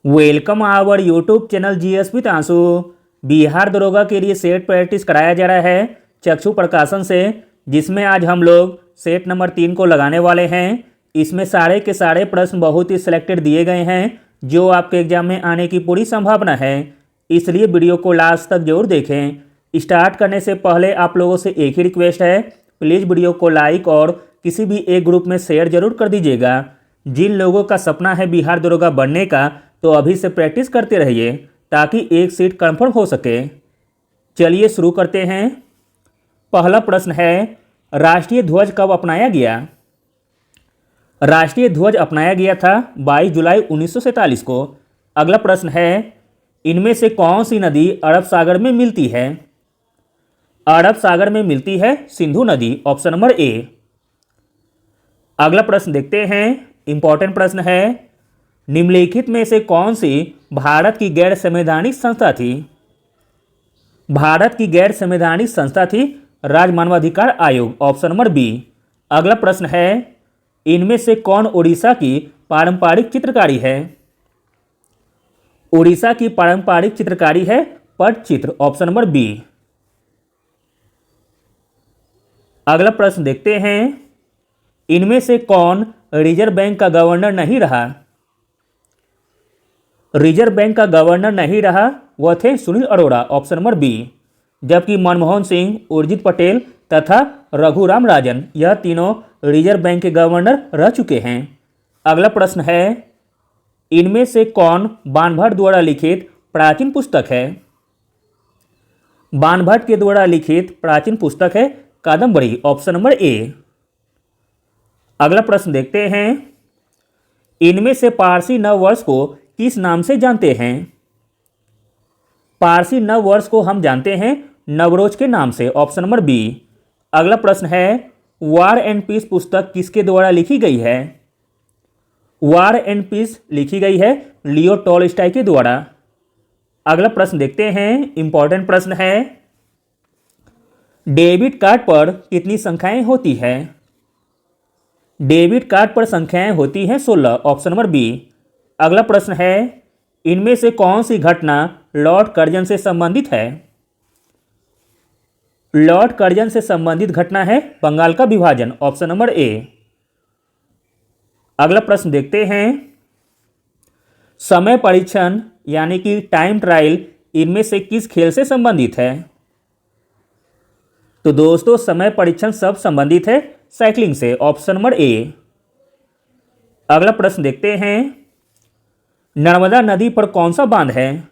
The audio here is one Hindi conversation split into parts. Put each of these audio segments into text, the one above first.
Welcome our YouTube channel GS with Ansu. Bihar दरोगा के लिए सेट प्रैक्टिस कराया जा रहा है चक्षु प्रकाशन से, जिसमें आज हम लोग सेट नंबर 3 को लगाने वाले हैं। इसमें सारे के सारे प्रश्न बहुत ही सिलेक्टेड दिए गए हैं जो आपके एग्जाम में आने की पूरी संभावना है, इसलिए वीडियो को लास्ट तक जरूर देखें। स्टार्ट करने से पहले आप लोगों से एक ही रिक्वेस्ट है, प्लीज़ वीडियो को लाइक और किसी भी एक ग्रुप में शेयर जरूर कर दीजिएगा। जिन लोगों का सपना है बिहार दरोगा बनने का, तो अभी से प्रैक्टिस करते रहिए ताकि एक सीट कंफर्म हो सके। चलिए शुरू करते हैं। पहला प्रश्न है, राष्ट्रीय ध्वज कब अपनाया गया? राष्ट्रीय ध्वज अपनाया गया था 22 जुलाई 1947 को। अगला प्रश्न है, इनमें से कौन सी नदी अरब सागर में मिलती है? अरब सागर में मिलती है सिंधु नदी, ऑप्शन नंबर ए। अगला प्रश्न देखते हैं, इंपॉर्टेंट प्रश्न है, निम्नलिखित में से कौन सी भारत की गैर संवैधानिक संस्था थी? भारत की गैर संवैधानिक संस्था थी राज्य मानवाधिकार आयोग, ऑप्शन नंबर बी। अगला प्रश्न है, इनमें से कौन उड़ीसा की पारंपरिक चित्रकारी है? उड़ीसा की पारंपरिक चित्रकारी है पटचित्र, ऑप्शन नंबर बी। अगला प्रश्न देखते हैं, इनमें से कौन रिजर्व बैंक का गवर्नर नहीं रहा? रिजर्व बैंक का गवर्नर नहीं रहा वह थे Sunil Arora, option number B. जबकि मनमोहन सिंह, उर्जित पटेल तथा रघुराम राजन, यह तीनों रिजर्व बैंक के गवर्नर रह चुके हैं। अगला प्रश्न है, इनमें से कौन बाणभट्ट द्वारा लिखित प्राचीन पुस्तक है? बाणभट्ट के द्वारा लिखित प्राचीन पुस्तक है कादम्बरी, ऑप्शन नंबर ए। अगला प्रश्न देखते हैं, इनमें से पारसी नव वर्ष को किस नाम से जानते हैं? पारसी नव वर्ष को हम जानते हैं नवरोज के नाम से, ऑप्शन नंबर बी। अगला प्रश्न है, वॉर एंड पीस पुस्तक किसके द्वारा लिखी गई है? वॉर एंड पीस लिखी गई है लियो टॉलस्टॉय के द्वारा। अगला प्रश्न देखते हैं, इंपॉर्टेंट प्रश्न है, डेबिट कार्ड पर कितनी संख्याएं होती है? डेबिट कार्ड पर संख्याएं होती हैं 16, ऑप्शन नंबर बी। अगला प्रश्न है, इनमें से कौन सी घटना लॉर्ड कर्जन से संबंधित है? लॉर्ड कर्जन से संबंधित घटना है बंगाल का विभाजन, ऑप्शन नंबर ए। अगला प्रश्न देखते हैं, समय परीक्षण यानी कि टाइम ट्रायल इनमें से किस खेल से संबंधित है? तो दोस्तों, समय परीक्षण सब संबंधित है साइकिलिंग से, ऑप्शन नंबर ए। अगला प्रश्न देखते हैं, नर्मदा नदी पर कौन सा बांध है?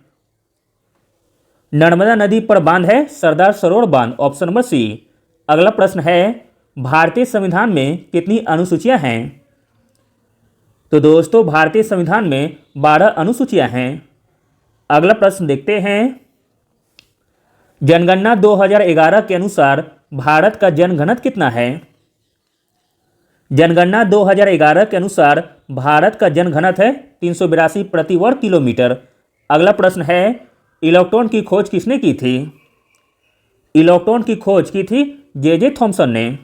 नर्मदा नदी पर बांध है सरदार सरोवर बांध, ऑप्शन नंबर सी। अगला प्रश्न है, भारतीय संविधान में कितनी अनुसूचियां हैं? तो दोस्तों, भारतीय संविधान में 12 अनुसूचियां हैं। अगला प्रश्न देखते हैं, जनगणना 2011 के अनुसार भारत का जनघनत्व कितना है? जनगणना 2011 के अनुसार भारत का जनघनत्व है 382 प्रति वर्ग किलोमीटर। अगला प्रश्न है, इलेक्ट्रॉन की खोज किसने की थी? इलेक्ट्रॉन की खोज की थी जे थॉमसन ने।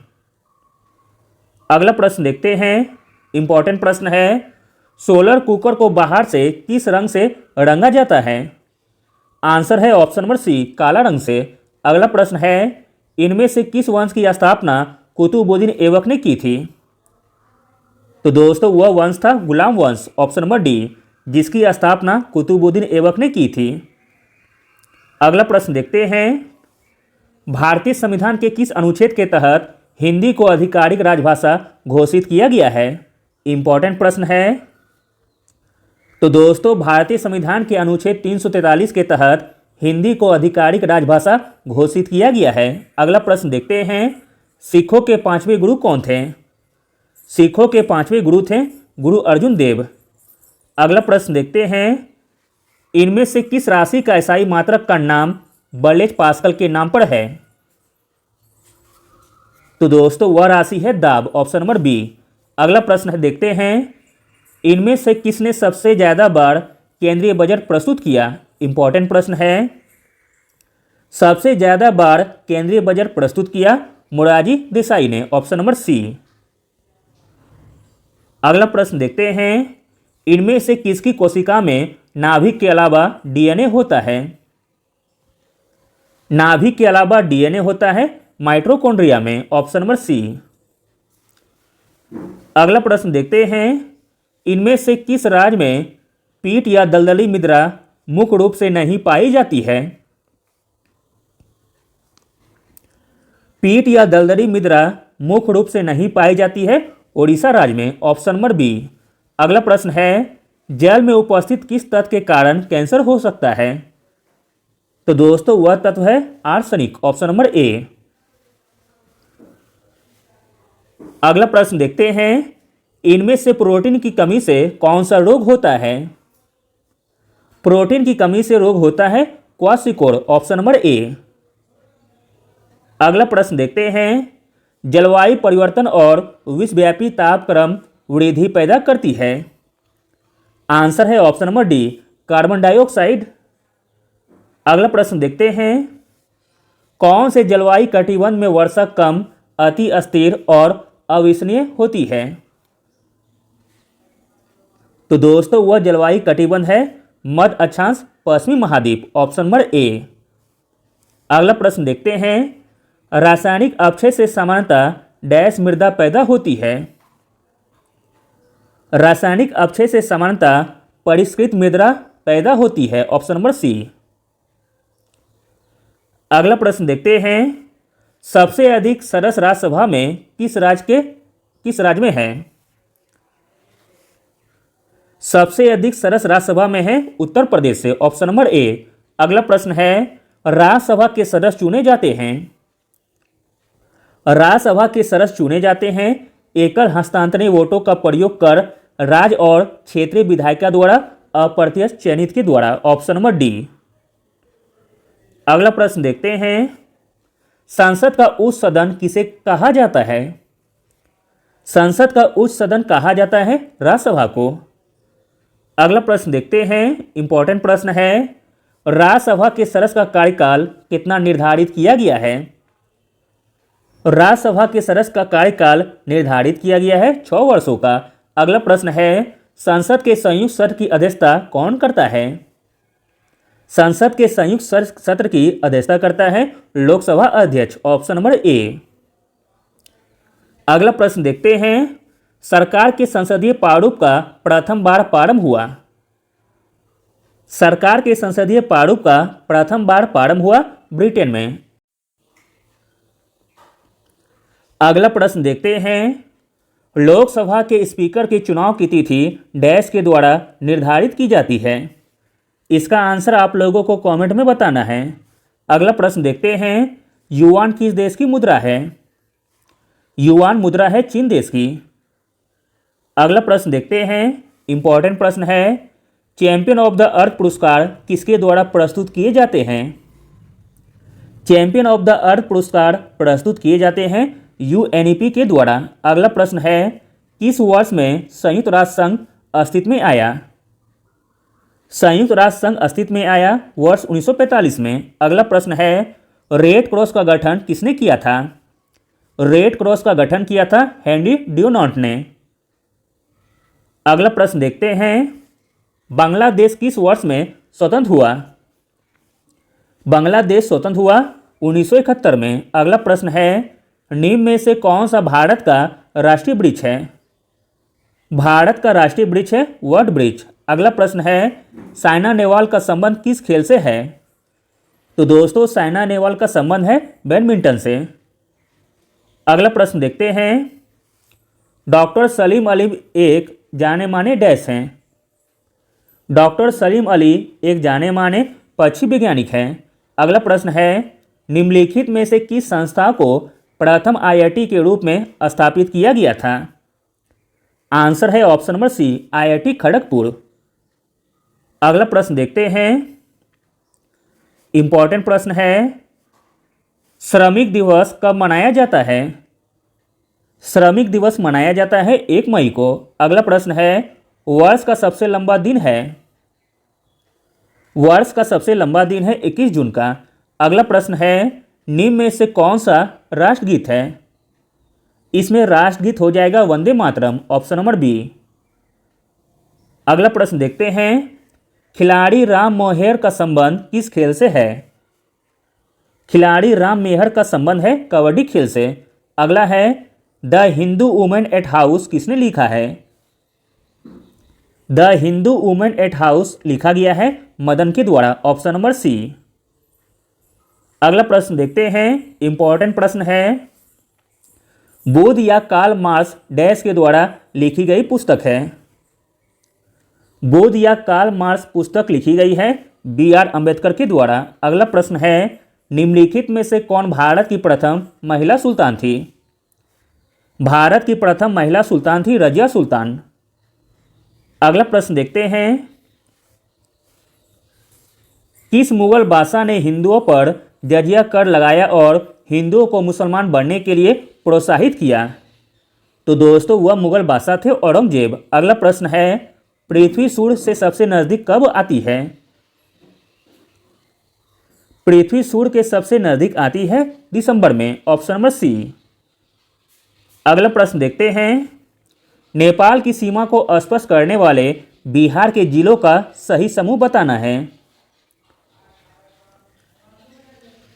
अगला प्रश्न देखते हैं, इंपॉर्टेंट प्रश्न है, सोलर कुकर को बाहर से किस रंग से रंगा जाता है? आंसर है ऑप्शन नंबर सी, काला रंग से। अगला प्रश्न है, इनमें से किस वंश की स्थापना कुतुबुद्दीन ऐबक ने की थी? तो दोस्तों, वह वंश था गुलाम वंश, ऑप्शन नंबर डी, जिसकी स्थापना कुतुबुद्दीन ऐबक ने की थी। अगला प्रश्न देखते हैं, भारतीय संविधान के किस अनुच्छेद के तहत हिंदी को आधिकारिक राजभाषा घोषित किया गया है? इंपॉर्टेंट प्रश्न है। तो दोस्तों, भारतीय संविधान के अनुच्छेद 343 के तहत हिंदी को आधिकारिक राजभाषा घोषित किया गया है। अगला प्रश्न देखते हैं, सिखों के 5वें गुरु कौन थे? सिखों के 5वें गुरु थे गुरु अर्जुन देव। अगला प्रश्न देखते हैं, इनमें से किस राशि का ईसाई मात्रक का नाम बर्लेज पास्कल के नाम पर है? तो दोस्तों, वह राशि है दाब, ऑप्शन नंबर बी। अगला प्रश्न देखते हैं, इनमें से किसने सबसे ज्यादा बार केंद्रीय बजट प्रस्तुत किया? इंपॉर्टेंट प्रश्न है। सबसे ज्यादा बार केंद्रीय बजट प्रस्तुत किया मोरारजी देसाई ने, ऑप्शन नंबर सी। अगला प्रश्न देखते हैं, इनमें से किसकी कोशिका में नाभिक के अलावा डीएनए होता है? नाभिक के अलावा डीएनए होता है माइटोकॉन्ड्रिया में, ऑप्शन नंबर सी। अगला प्रश्न देखते हैं, इनमें से किस राज्य में पीठ या दलदली मृदा मुख्य रूप से नहीं पाई जाती है? पीठ या दलदली मृदा मुख्य रूप से नहीं पाई जाती है ओडिशा राज्य में, ऑप्शन नंबर बी। अगला प्रश्न है, जल में उपस्थित किस तत्व के कारण कैंसर हो सकता है? तो दोस्तों वह तत्व है आर्सेनिक, ऑप्शन नंबर ए। अगला प्रश्न देखते हैं, इनमें से प्रोटीन की कमी से कौन सा रोग होता है? प्रोटीन की कमी से रोग होता है क्वाशिकोर, ऑप्शन नंबर ए। अगला प्रश्न देखते हैं, जलवायु परिवर्तन और विश्वव्यापी तापक्रम वृद्धि पैदा करती है? आंसर है option number D, carbon dioxide. अगला प्रश्न देखते हैं, कौन से जलवायु कटिबंध में वर्षा कम, अति अस्थिर और अविश्वसनीय होती है? तो दोस्तों वह जलवायु कटिबंध है मध्य अक्षांश पश्चिमी महाद्वीप, ऑप्शन नंबर ए। अगला प्रश्न देखते हैं, रासायनिक अपक्षय से सामान्यतः डैश मृदा पैदा होती है? रासायनिक अपक्षय से सामान्यतः परिष्कृत मृदा पैदा होती है, ऑप्शन नंबर सी। अगला प्रश्न देखते हैं, सबसे अधिक सदस्य राज्यसभा में किस राज्य में है? सबसे अधिक सदस्य राज्यसभा में है उत्तर प्रदेश से, ऑप्शन नंबर ए। अगला प्रश्न है, राज्यसभा के सदस्य चुने जाते हैं? राज्यसभा के सदस्य चुने जाते हैं एकल हस्तांतरणीय वोटों का प्रयोग कर राज्य और क्षेत्रीय विधायिका द्वारा अप्रत्यक्ष चयनित के द्वारा, ऑप्शन नंबर डी। अगला प्रश्न देखते हैं, संसद का उच्च सदन किसे कहा जाता है? संसद का उच्च सदन कहा जाता है राज्यसभा को। अगला प्रश्न देखते हैं, इंपॉर्टेंट प्रश्न है, राज्यसभा के सदस्य का कार्यकाल कितना निर्धारित किया गया है? राज्यसभा के सदस्य का कार्यकाल निर्धारित किया गया है 6 वर्षों का। अगला प्रश्न है, संसद के संयुक्त सत्र की अध्यक्षता कौन करता है? संसद के संयुक्त सत्र की अध्यक्षता करता है लोकसभा अध्यक्ष, ऑप्शन नंबर ए। अगला प्रश्न देखते हैं, सरकार के संसदीय प्रारूप का प्रथम बार प्रारंभ हुआ? सरकार के संसदीय प्रारूप का प्रथम बार प्रारंभ हुआ ब्रिटेन में। अगला प्रश्न देखते हैं, लोकसभा के स्पीकर के चुनाव की तिथि डैश के द्वारा निर्धारित की जाती है? इसका आंसर आप लोगों को कमेंट में बताना है। अगला प्रश्न देखते हैं, युआन किस देश की मुद्रा है? युआन मुद्रा है चीन देश की। अगला प्रश्न देखते हैं, इंपॉर्टेंट प्रश्न है, चैंपियन ऑफ द अर्थ पुरस्कार किसके द्वारा प्रस्तुत किए जाते हैं? चैंपियन ऑफ द अर्थ पुरस्कार प्रस्तुत किए जाते हैं यूएनईपी के द्वारा। अगला प्रश्न है, किस वर्ष में संयुक्त राष्ट्र संघ अस्तित्व में आया? संयुक्त राष्ट्र संघ अस्तित्व में आया वर्ष 1945 में। अगला प्रश्न है, रेड क्रॉस का गठन किसने किया था? रेड क्रॉस का गठन किया था हेनरी ड्यूनांट ने। अगला प्रश्न देखते हैं, बांग्लादेश किस वर्ष में स्वतंत्र हुआ? बांग्लादेश स्वतंत्र हुआ 1971 में। अगला प्रश्न है, निम्न में से कौन सा भारत का राष्ट्रीय वृक्ष है? भारत का राष्ट्रीय वृक्ष है वट वृक्ष। अगला प्रश्न है, साइना नेहवाल का संबंध किस खेल से है? तो दोस्तों साइना नेहवाल का संबंध है बैडमिंटन से। अगला प्रश्न देखते हैं, डॉक्टर सलीम अली एक जाने माने डैश हैं? डॉक्टर सलीम अली एक जाने माने पक्षी वैज्ञानिक हैं। अगला प्रश्न है, निम्नलिखित में से किस संस्था को प्रथम आईआईटी के रूप में स्थापित किया गया था? आंसर है option number C, IIT Kharagpur. अगला प्रश्न देखते हैं, इंपॉर्टेंट प्रश्न है, श्रमिक दिवस कब मनाया जाता है? श्रमिक दिवस मनाया जाता है 1 मई को। अगला प्रश्न है, वर्ष का सबसे लंबा दिन है? वर्ष का सबसे लंबा दिन है 21 जून का। अगला प्रश्न है, निम्न में से कौन सा राष्ट्रगीत है? इसमें राष्ट्रगीत हो जाएगा Vande Mataram, option number B. अगला प्रश्न देखते हैं, खिलाड़ी राम मोहर का संबंध किस खेल से है? खिलाड़ी राम मेहर का संबंध है कबड्डी खेल से। अगला है the Hindu women at house किसने लिखा है? The Hindu women at house लिखा गया है मदन के द्वारा, ऑप्शन नंबर सी। अगला प्रश्न देखते हैं, इंपॉर्टेंट प्रश्न है, बुद्ध या कार्ल मार्क्स डैश के द्वारा लिखी गई पुस्तक है? बुद्ध या कार्ल मार्क्स पुस्तक लिखी गई है बी.आर. अंबेडकर के द्वारा। अगला प्रश्न है, निम्नलिखित में से कौन भारत की प्रथम महिला सुल्तान थी? भारत की प्रथम महिला सुल्तान थी रजिया सुल्तान। अगला प्रश्न देखते हैं, किस मुगल बादशाह ने हिंदुओं पर जजिया कर लगाया और हिंदुओं को मुसलमान बनने के लिए प्रोत्साहित किया? तो दोस्तों वह मुगल बादशाह थे औरंगजेब। अगला प्रश्न है, पृथ्वी सूर्य से सबसे नजदीक कब आती है? पृथ्वी सूर्य के सबसे नजदीक आती है दिसंबर में, ऑप्शन नंबर सी। अगला प्रश्न देखते हैं, नेपाल की सीमा को स्पर्श करने वाले बिहार के जिलों का सही समूह बताना है।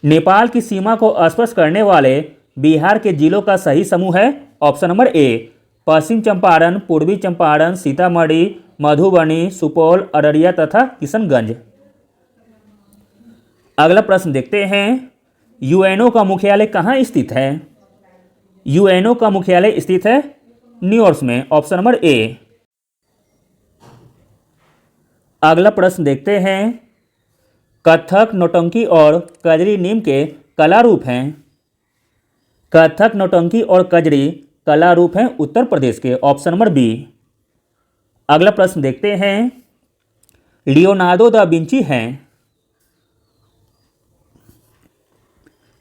नेपाल की सीमा को स्पर्श करने वाले बिहार के जिलों का सही समूह है ऑप्शन नंबर ए, पश्चिम चंपारण, पूर्वी चंपारण, सीतामढ़ी, मधुबनी, सुपौल, अररिया तथा किशनगंज। अगला प्रश्न देखते हैं, यूएनओ का मुख्यालय कहाँ स्थित है? यूएनओ का मुख्यालय स्थित है न्यूयॉर्क में, ऑप्शन नंबर ए। अगला प्रश्न देखते हैं, कथक, नौटंकी और कजरी निम्न के कला रूप हैं? कथक, नौटंकी और कजरी कला रूप हैं उत्तर प्रदेश के, ऑप्शन नंबर बी। अगला प्रश्न देखते हैं, लियोनार्डो दा विंची हैं?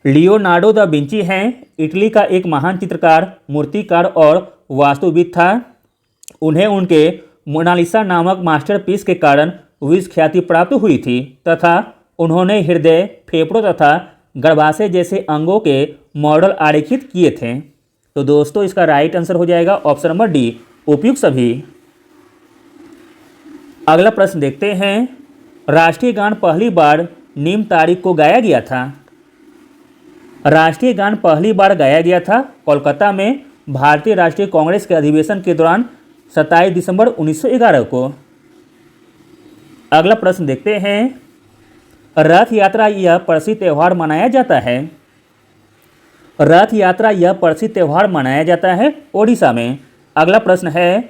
लियोनार्डो दा विंची हैं इटली का एक महान चित्रकार, मूर्तिकार और वास्तुविद था। उन्हें उनके मोनालिसा नामक मास्टरपीस के कारण विश्व ख्याति प्राप्त हुई थी तथा उन्होंने हृदय, फेफड़ों तथा गर्भाशय जैसे अंगों के मॉडल आरेखित किए थे। तो दोस्तों इसका राइट आंसर हो जाएगा ऑप्शन नंबर डी, उपयुक्त सभी। अगला प्रश्न देखते हैं, राष्ट्रीय गान पहली बार निम्न तारीख को गाया गया था? राष्ट्रीय गान पहली बार गाया गया था कोलकाता में भारतीय राष्ट्रीय कांग्रेस के अधिवेशन के दौरान 27 दिसंबर 1911 को। अगला प्रश्न देखते हैं, रथ यात्रा यह प्रसिद्ध त्यौहार मनाया जाता है? रथ यात्रा यह प्रसिद्ध त्यौहार मनाया जाता है ओडिशा में। अगला प्रश्न है,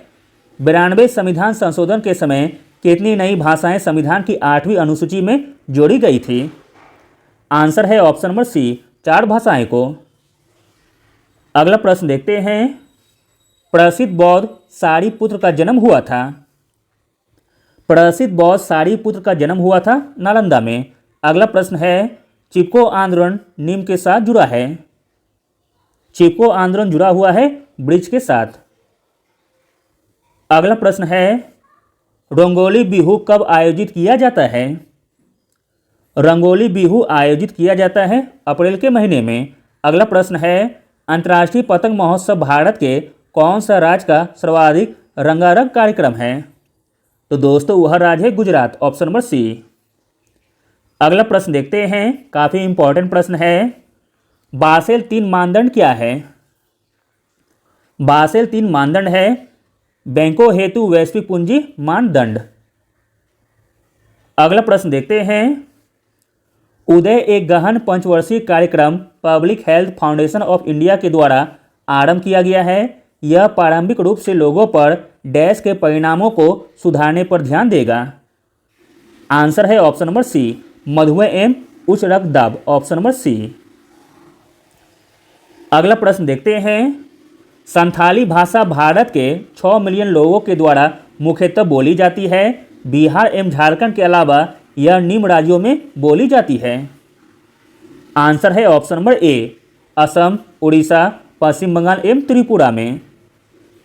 92 संविधान संशोधन के समय कितनी नई भाषाएं संविधान की 8वीं अनुसूची में जोड़ी गई थी? आंसर है ऑप्शन नंबर सी, 4 भाषाएं को। अगला प्रश्न देखते हैं, प्रसिद्ध बौद्ध सारिपुत्र का जन्म हुआ था? प्रसिद्ध बौद्ध सारिपुत्र का जन्म हुआ था नालंदा में। अगला प्रश्न है, चिपको आंदोलन निम्न के साथ जुड़ा है? चिपको आंदोलन जुड़ा हुआ है ब्रिज के साथ। अगला प्रश्न है, रंगोली बिहू कब आयोजित किया जाता है? रंगोली बिहू आयोजित किया जाता है अप्रैल के महीने में। अगला प्रश्न है, अंतर्राष्ट्रीय पतंग महोत्सव भारत के कौन सा राज्य का सर्वाधिक रंगारंग कार्यक्रम है? तो दोस्तों वह राज्य है गुजरात, ऑप्शन नंबर सी। अगला प्रश्न देखते हैं, काफ़ी इंपॉर्टेंट प्रश्न है, बासेल 3 मानदंड क्या है? बासेल 3 मानदंड है बैंकों हेतु वैश्विक पूंजी मानदंड। अगला प्रश्न देखते हैं, उदय एक गहन पंचवर्षीय कार्यक्रम public health foundation of India के द्वारा आरंभ किया गया है। यह प्रारंभिक रूप से लोगों पर डैश के परिणामों को सुधारने पर ध्यान देगा। आंसर है ऑप्शन नंबर सी, मधुमेह एवं उच्च रक्तदाब, ऑप्शन नंबर सी। अगला प्रश्न देखते हैं, संथाली भाषा भारत के 6 मिलियन लोगों के द्वारा मुख्यतः बोली जाती है। बिहार एवं झारखंड के अलावा यह निम्न राज्यों में बोली जाती है। आंसर है option number A, Assam, Orissa, Paschim Bangal एवं त्रिपुरा में।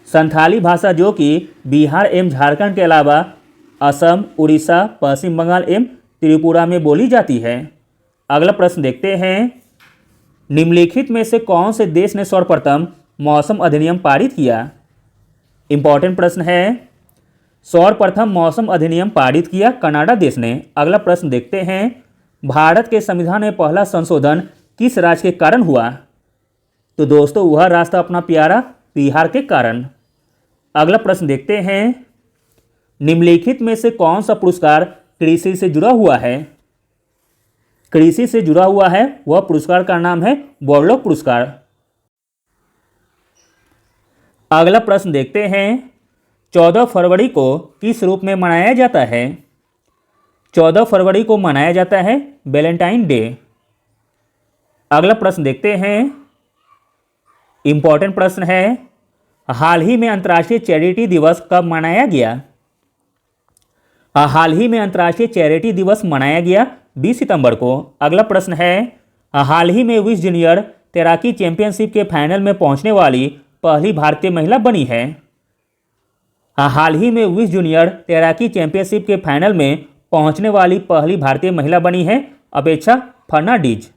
संथाली भाषा जो कि बिहार एवं झारखंड के अलावा असम, उड़ीसा, पश्चिम बंगाल एवं त्रिपुरा में बोली जाती है। अगला प्रश्न देखते हैं, निम्नलिखित में से कौन से देश ने सर्वप्रथम मौसम अधिनियम पारित किया? इंपॉर्टेंट प्रश्न है, सर्वप्रथम मौसम अधिनियम पारित किया कनाडा देश ने। अगला प्रश्न देखते हैं, भारत के संविधान में पहला संशोधन किस राज्य के कारण हुआ? तो दोस्तों वह रास्ता अपना प्यारा बिहार के कारण। अगला प्रश्न देखते हैं, निम्नलिखित में से कौन सा पुरस्कार कृषि से जुड़ा हुआ है? कृषि से जुड़ा हुआ है वह पुरस्कार का नाम है बोरलॉग पुरस्कार। अगला प्रश्न देखते हैं, 14 फरवरी को किस रूप में मनाया जाता है? 14 फरवरी को मनाया जाता है वैलेंटाइन डे। अगला प्रश्न देखते हैं, इंपॉर्टेंट प्रश्न है, हाल ही में अंतर्राष्ट्रीय चैरिटी दिवस कब मनाया गया? हाल ही में अंतर्राष्ट्रीय चैरिटी दिवस मनाया गया 20 सितंबर को। अगला प्रश्न है, हाल ही में विश्व जूनियर तैराकी चैंपियनशिप के फाइनल में पहुंचने वाली पहली भारतीय महिला बनी है। हाल ही में विश्व जूनियर तैराकी चैंपियनशिप के फाइनल में पहुंचने वाली पहली भारतीय महिला बनी है अपेक्षा फर्नांडीज।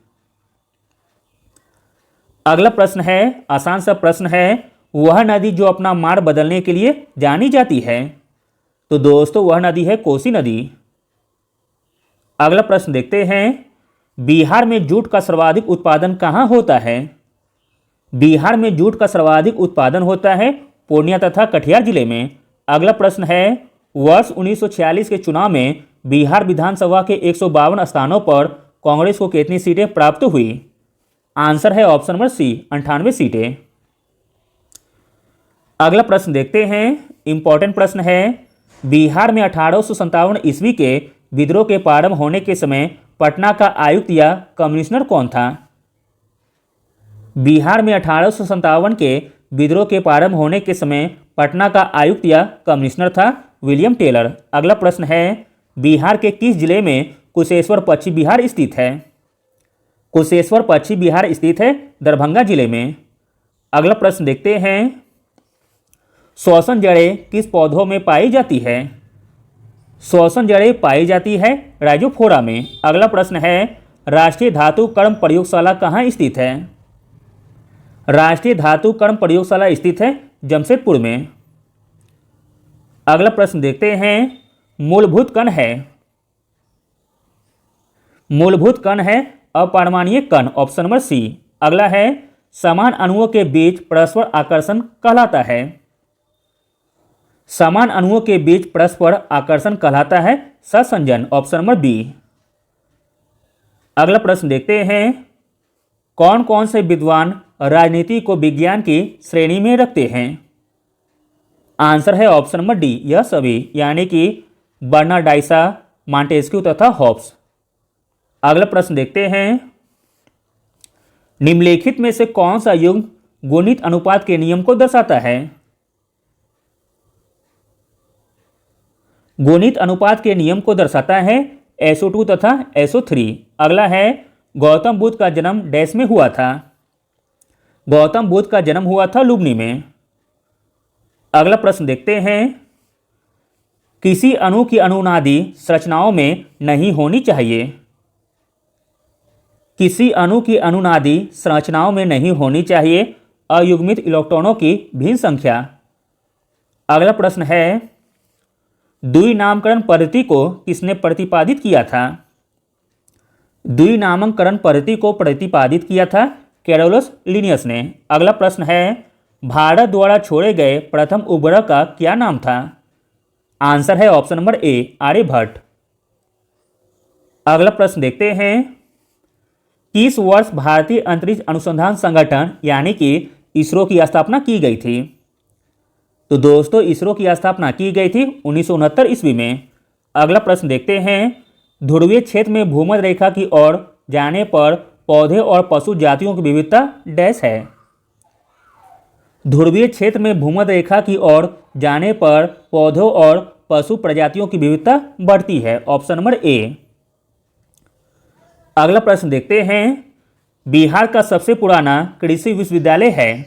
अगला प्रश्न है, आसान सा प्रश्न है, वह नदी जो अपना मार्ग बदलने के लिए जानी जाती है? तो दोस्तों वह नदी है कोसी नदी। अगला प्रश्न देखते हैं, बिहार में जूट का सर्वाधिक उत्पादन कहाँ होता है? बिहार में जूट का सर्वाधिक उत्पादन होता है पूर्णिया तथा कटिहार जिले में। अगला प्रश्न है, वर्ष 1946 के चुनाव में बिहार विधानसभा के 152 स्थानों पर कांग्रेस को कितनी सीटें प्राप्त हुई? आंसर है ऑप्शन नंबर सी, 98 सीटें। अगला प्रश्न देखते हैं, इंपॉर्टेंट प्रश्न है, बिहार में 1857 ईस्वी के विद्रोह के प्रारंभ होने के समय पटना का आयुक्त या कमिश्नर कौन था? बिहार में 1857 के विद्रोह के प्रारंभ होने के समय पटना का आयुक्त या कमिश्नर था विलियम टेलर। अगला प्रश्न है, बिहार के किस जिले में कुशेश्वर पश्चिम बिहार स्थित है? कुशेश्वर पश्चिम बिहार स्थित है दरभंगा जिले में। अगला प्रश्न देखते हैं, श्वसन जड़ें किस पौधों में पाई जाती है? श्वसन जड़ें पाई जाती है राइजोफोरा में। अगला प्रश्न है, राष्ट्रीय धातु कर्म प्रयोगशाला कहाँ स्थित है? राष्ट्रीय धातु कर्म प्रयोगशाला स्थित है जमशेदपुर में। अगला प्रश्न देखते हैं, मूलभूत कण है? मूलभूत कण है अपरमाणुक कण, ऑप्शन नंबर सी। अगला है, समान अणुओं के बीच परस्पर आकर्षण कहलाता है? समान अणुओं के बीच परस्पर आकर्षण कहलाता है सहसंजन, ऑप्शन नंबर बी। अगला प्रश्न देखते हैं, कौन कौन से विद्वान राजनीति को विज्ञान की श्रेणी में रखते हैं? आंसर है ऑप्शन नंबर डी, यह सभी, यानी कि बर्नार्डाइसा, मॉन्टेस्क्यू तथा हॉब्स। अगला प्रश्न देखते हैं, निम्नलिखित में से कौन सा युग्म गुणित अनुपात के नियम को दर्शाता है? गुणित अनुपात के नियम को दर्शाता है SO2 तथा SO3। अगला है, गौतम बुद्ध का जन्म डैश में हुआ था? गौतम बुद्ध का जन्म हुआ था लुम्बिनी में। अगला प्रश्न देखते हैं, किसी अणु की अनुनादी संरचनाओं में नहीं होनी चाहिए? किसी अणु की अनुनादी संरचनाओं में नहीं होनी चाहिए अयुग्मित इलेक्ट्रॉनों की भिन्न संख्या। अगला प्रश्न है, द्विनामकरण पद्धति को किसने प्रतिपादित किया था? द्विनामकरण पद्धति को प्रतिपादित किया था कैरोलस लिनियस ने। अगला प्रश्न है, भारत द्वारा छोड़े गए प्रथम उपग्रह का क्या नाम था? आंसर है ऑप्शन नंबर ए, आर्यभट्ट। अगला प्रश्न देखते हैं, किस वर्ष भारतीय अंतरिक्ष अनुसंधान संगठन यानी कि इसरो की स्थापना की गई थी? तो दोस्तों इसरो की स्थापना की गई थी 1969 ईस्वी में। अगला प्रश्न देखते हैं, ध्रुवीय क्षेत्र में भूमध्य रेखा की ओर जाने पर पौधे और पशु जातियों की विविधता डैश है? ध्रुवीय क्षेत्र में भूमध्य रेखा की ओर जाने पर पौधों और पशु प्रजातियों की विविधता बढ़ती है, ऑप्शन नंबर ए। अगला प्रश्न देखते हैं, बिहार का सबसे पुराना कृषि विश्वविद्यालय है?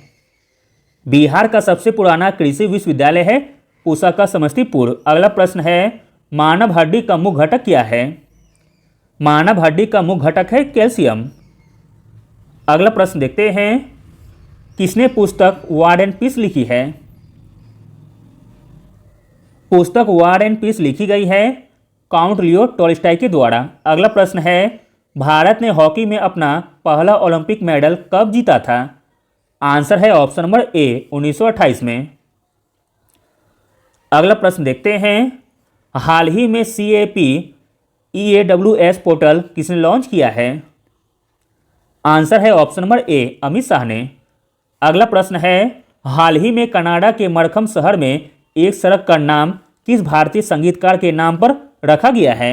बिहार का सबसे पुराना कृषि विश्वविद्यालय है पूसा का समस्तीपुर। अगला प्रश्न है, मानव हड्डी का मुख्य घटक क्या है? मानव हड्डी का मुख्य घटक है कैल्शियम। अगला प्रश्न देखते हैं, किसने पुस्तक वार एंड पीस लिखी है? पुस्तक वॉर एंड पीस लिखी गई है काउंट लियो टॉल्स्टॉय के द्वारा। अगला प्रश्न है भारत ने हॉकी में अपना पहला ओलंपिक मेडल कब जीता था? आंसर है ऑप्शन नंबर ए 1928 में। अगला प्रश्न देखते हैं हाल ही में CAP EAWS पोर्टल किसने लॉन्च किया है? आंसर है ऑप्शन नंबर ए अमित शाह ने। अगला प्रश्न है हाल ही में कनाडा के मरखम शहर में एक सड़क का नाम किस भारतीय संगीतकार के नाम पर रखा गया है?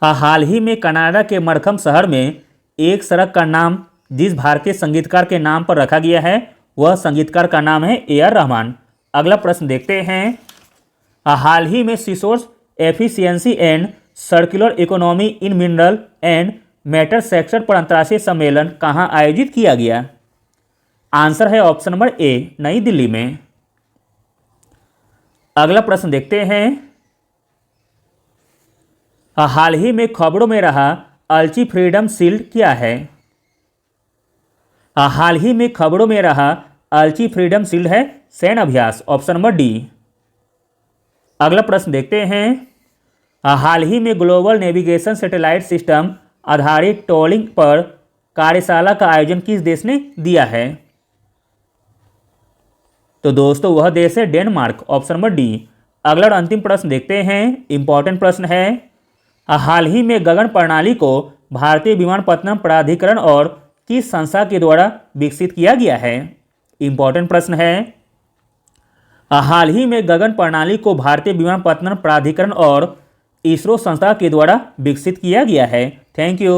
हाल ही में कनाडा के मरखम शहर में एक सड़क का नाम जिस भारतीय संगीतकार के नाम पर रखा गया है वह संगीतकार का नाम है AR रहमान। अगला प्रश्न देखते हैं हाल ही में resource efficiency and circular economy in mineral and matter sector पर अंतर्राष्ट्रीय सम्मेलन कहाँ आयोजित किया गया? आंसर है ऑप्शन नंबर ए नई दिल्ली में। अगला प्रश्न देखते हैं हाल ही में खबरों में रहा अल्ची फ्रीडम शील्ड क्या है? हाल ही में खबरों में रहा अल्ची फ्रीडम शील्ड है सैन्य अभ्यास, ऑप्शन नंबर डी। अगला प्रश्न देखते हैं हाल ही में ग्लोबल नेविगेशन सैटेलाइट सिस्टम आधारित टोलिंग पर कार्यशाला का आयोजन किस देश ने दिया है? तो दोस्तों वह देश है डेनमार्क, ऑप्शन नंबर डी। अगला और अंतिम प्रश्न देखते हैं इंपॉर्टेंट प्रश्न है हाल ही में गगन प्रणाली को भारतीय विमानपत्तनम प्राधिकरण और किस संस्था के द्वारा विकसित किया गया है? इंपॉर्टेंट प्रश्न है हाल ही में गगन प्रणाली को भारतीय विमानपत्तनम प्राधिकरण और इसरो संस्था के द्वारा विकसित किया गया है। Thank you.